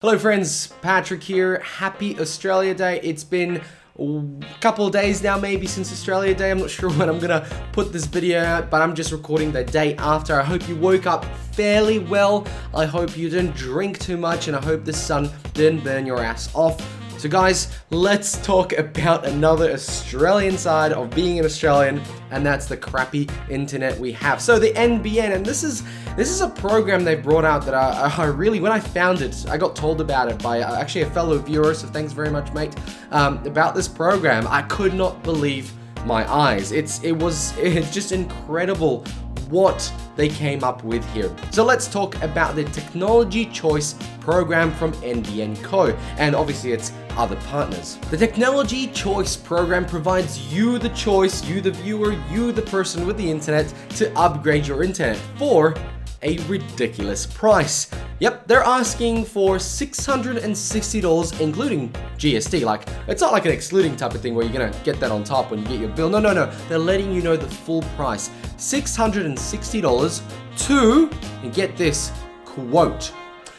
Hello friends, Patrick here. Happy Australia Day. It's been a couple of days now maybe since Australia Day. I'm not sure when I'm gonna put this video out, but I'm just recording the day after. I hope you woke up fairly well. I hope you didn't drink too much, and I hope the sun didn't burn your ass off. So guys, let's talk about another Australian side of being an Australian, and that's the crappy internet we have. So the NBN, and this is a program they brought out that I really, when I found it, I got told about it by actually a fellow viewer, so thanks very much, mate, about this program. I could not believe my eyes. It's just incredible what they came up with here. So let's talk about the Technology Choice program from NBN Co, and obviously its other partners. The Technology Choice program provides you the choice, you the viewer, you the person with the internet, to upgrade your internet for a ridiculous price. Yep, they're asking for $660 including GST. Like, it's not like an excluding type of thing where you're gonna get that on top when you get your bill. No. They're letting you know the full price. $660 to, and get this, quote.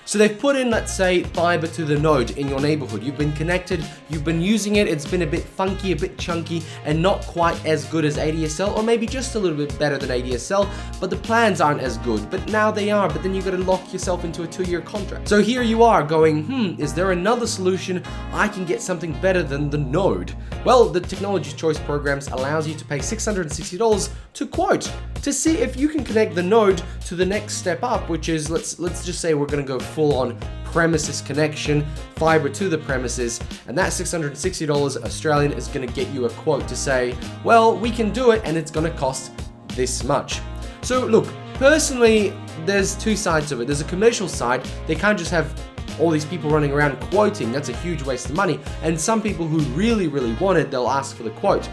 So they've put in, let's say, fiber to the node in your neighborhood. You've been connected, you've been using it, it's been a bit funky, a bit chunky, and not quite as good as ADSL, or maybe just a little bit better than ADSL, but the plans aren't as good. But now they are, but then you've got to lock yourself into a 2-year contract. So here you are going, is there another solution? I can get something better than the node. Well, the Technology Choice programs allows you to pay $660 to quote, to see if you can connect the node to the next step up, which is, let's just say we're gonna go full on premises connection, fiber to the premises, and that $660 Australian is gonna get you a quote to say, well, we can do it and it's gonna cost this much. So look, personally, there's two sides of it. There's a commercial side. They can't just have all these people running around quoting. That's a huge waste of money. And some people who really want it, they'll ask for the quote.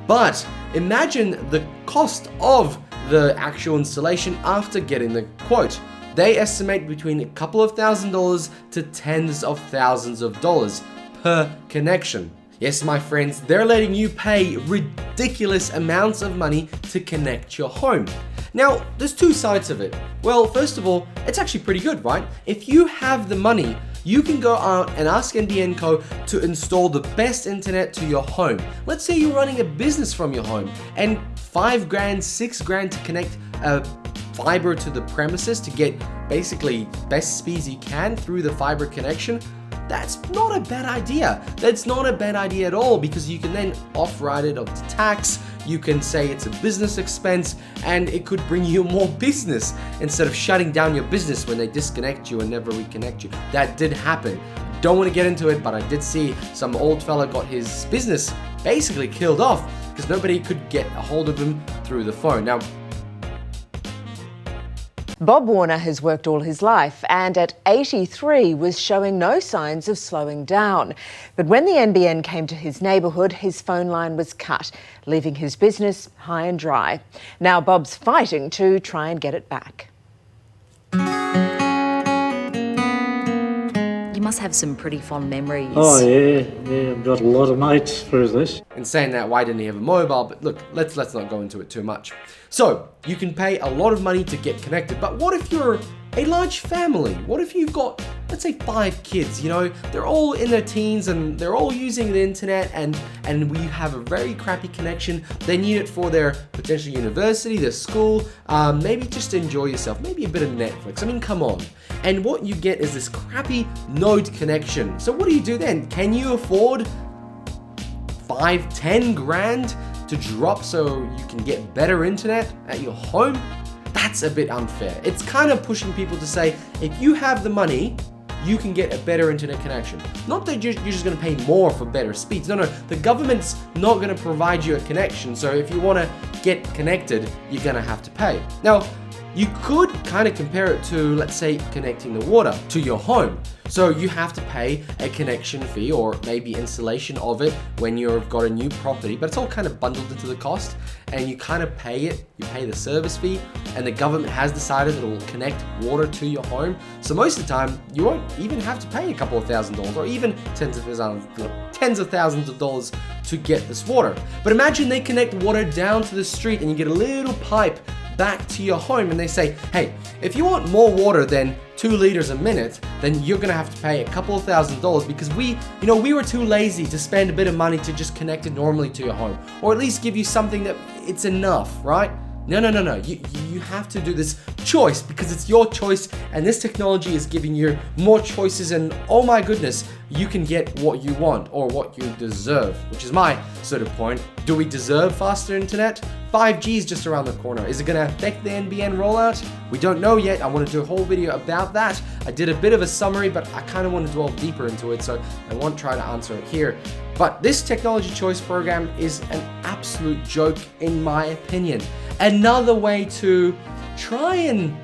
But imagine the cost of the actual installation after getting the quote. They estimate between a couple of $1,000s to tens of thousands of dollars per connection. Yes, my friends, they're letting you pay ridiculous amounts of money to connect your home. Now, there's two sides of it. Well, first of all, it's actually pretty good, right? If you have the money, you can go out and ask NBN Co to install the best internet to your home. Let's say you're running a business from your home, and $5 grand, $6 grand to connect a fiber to the premises to get basically best speeds you can through the fiber connection. That's not a bad idea. That's not a bad idea at all, because you can then off-write it of the tax. You can say it's a business expense, and it could bring you more business instead of shutting down your business when they disconnect you and never reconnect you. That did happen. Don't want to get into it, but I did see some old fella got his business basically killed off because nobody could get a hold of him through the phone. Now, Bob Warner has worked all his life and at 83 was showing no signs of slowing down. But when the NBN came to his neighbourhood, his phone line was cut, leaving his business high and dry. Now Bob's fighting to try and get it back. You must have some pretty fond memories. Oh yeah, I've got a lot of mates through this. in saying that, why didn't he have a mobile? But look, let's not go into it too much. So, you can pay a lot of money to get connected, but what if you're a large family? What if you've got, let's say, 5 kids, you know, they're all in their teens and they're all using the internet, and we have a very crappy connection. They need it for their potential university, their school, maybe just to enjoy yourself, maybe a bit of Netflix. I mean, come on. And what you get is this crappy node connection. So what do you do then? Can you afford 5-10 grand to drop so you can get better internet at your home? That's a bit unfair. It's kind of pushing people to say, if you have the money, you can get a better internet connection. Not that you're just going to pay more for better speeds. No, the government's not going to provide you a connection. So if you want to get connected, you're going to have to pay. Now, you could kind of compare it to, let's say, connecting the water to your home. So you have to pay a connection fee or maybe installation of it when you've got a new property, but it's all kind of bundled into the cost, and you kind of pay it, you pay the service fee, and the government has decided that it will connect water to your home. So most of the time, you won't even have to pay a couple of $1,000s or even tens of thousands of dollars to get this water. But imagine they connect water down to the street and you get a little pipe back to your home and they say, hey, if you want more water than 2 liters a minute, then you're gonna have to pay a couple of $1,000s because we were too lazy to spend a bit of money to just connect it normally to your home, or at least give you something that it's enough, right? No. You have to do this choice because it's your choice, and this technology is giving you more choices, and oh my goodness, you can get what you want or what you deserve, which is my sort of point. Do we deserve faster internet? 5G is just around the corner. Is it going to affect the NBN rollout? We don't know yet. I want to do a whole video about that. I did a bit of a summary, but I kind of want to delve deeper into it, so I won't try to answer it here. But this technology choice program is an absolute joke in my opinion. Another way to try and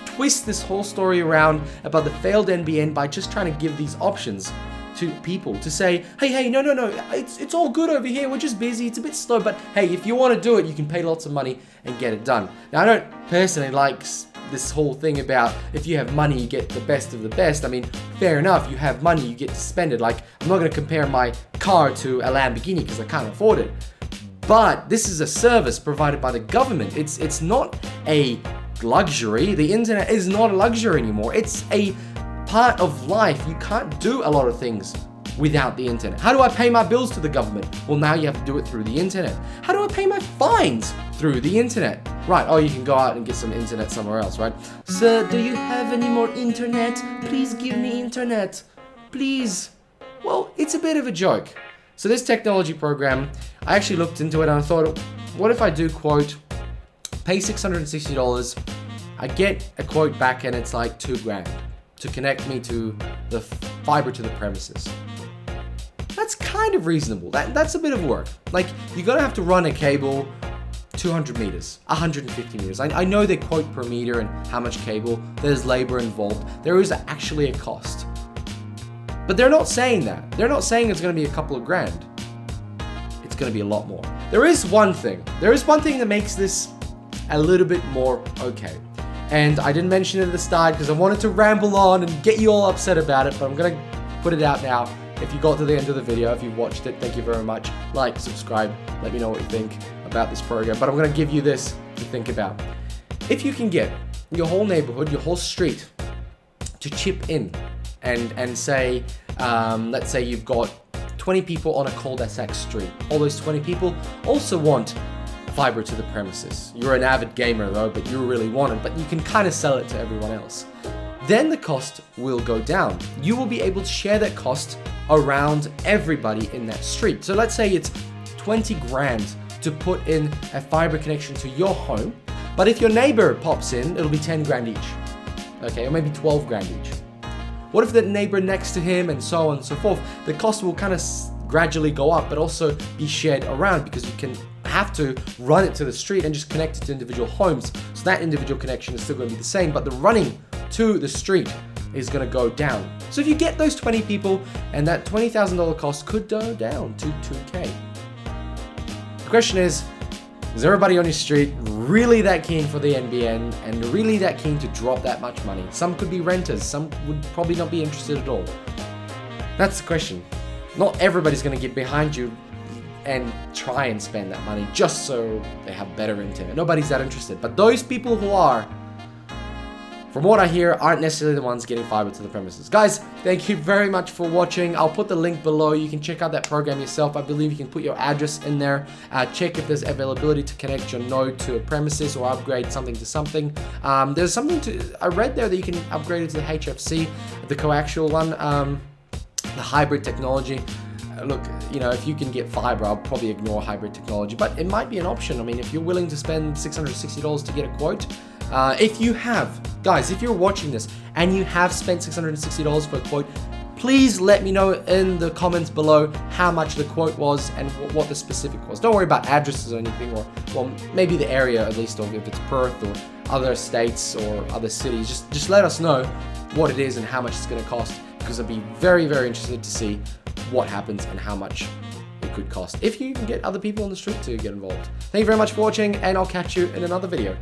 twist this whole story around about the failed NBN by just trying to give these options to people to say, hey, no, it's all good over here, we're just busy, it's a bit slow, but hey, if you want to do it, you can pay lots of money and get it done. Now, I don't personally like this whole thing about if you have money, you get the best of the best. I mean, fair enough, you have money, you get to spend it. Like, I'm not going to compare my car to a Lamborghini because I can't afford it. But this is a service provided by the government. It's not a luxury. The internet is not a luxury anymore. It's a part of life. You can't do a lot of things without the internet. How do I pay my bills to the government? Well, now you have to do it through the internet. How do I pay my fines? Through the internet. Right, oh, you can go out and get some internet somewhere else, right? Sir, do you have any more internet? Please give me internet. Please. Well, it's a bit of a joke. So this technology program, I actually looked into it and I thought, what if I do quote, pay $660, I get a quote back and it's like $2,000 to connect me to the fiber to the premises. That's kind of reasonable. That's a bit of work. Like, you're gonna have to run a cable 200 meters, 150 meters. I know they quote per meter and how much cable, there's labor involved. There is actually a cost. But they're not saying that. They're not saying it's gonna be a couple of grand. It's gonna be a lot more. There is one thing that makes this a little bit more okay. And I didn't mention it at the start because I wanted to ramble on and get you all upset about it, but I'm gonna put it out now. If you got to the end of the video, if you watched it, thank you very much. Like, subscribe, let me know what you think about this program. But I'm gonna give you this to think about. If you can get your whole neighborhood, your whole street to chip in and say, let's say you've got 20 people on a cul-de-sac street. All those 20 people also want fiber to the premises. You're an avid gamer though, but you really want it, but you can kind of sell it to everyone else. Then the cost will go down. You will be able to share that cost around everybody in that street. So let's say it's 20 grand to put in a fiber connection to your home, but if your neighbor pops in, it'll be 10 grand each. Okay, or maybe 12 grand each. What if the neighbor next to him and so on and so forth? The cost will kind of gradually go up, but also be shared around because you can have to run it to the street and just connect it to individual homes. So that individual connection is still going to be the same, but the running to the street is going to go down. So if you get those 20 people, and that $20,000 cost could go down to $2,000. The question is everybody on your street really that keen for the NBN and really that keen to drop that much money? Some could be renters, some would probably not be interested at all. That's the question. Not everybody's going to get behind you and try and spend that money just so they have better internet. Nobody's that interested. But those people who are, from what I hear, aren't necessarily the ones getting fiber to the premises. Guys, thank you very much for watching. I'll put the link below. You can check out that program yourself. I believe you can put your address in there. Check if there's availability to connect your node to a premises or upgrade something to something. There's something I read there that you can upgrade it to the HFC, the coaxial one, the hybrid technology. Look, you know, if you can get fiber, I'll probably ignore hybrid technology, but it might be an option. I mean, if you're willing to spend $660 to get a quote, if you have, guys, if you're watching this and you have spent $660 for a quote, please let me know in the comments below how much the quote was and what the specific was. Don't worry about addresses or anything, or well, maybe the area at least, or if it's Perth or other states or other cities. Just let us know what it is and how much it's going to cost, because I'd be very, very interested to see what happens and how much it could cost if you can get other people on the street to get involved. Thank you very much for watching, and I'll catch you in another video.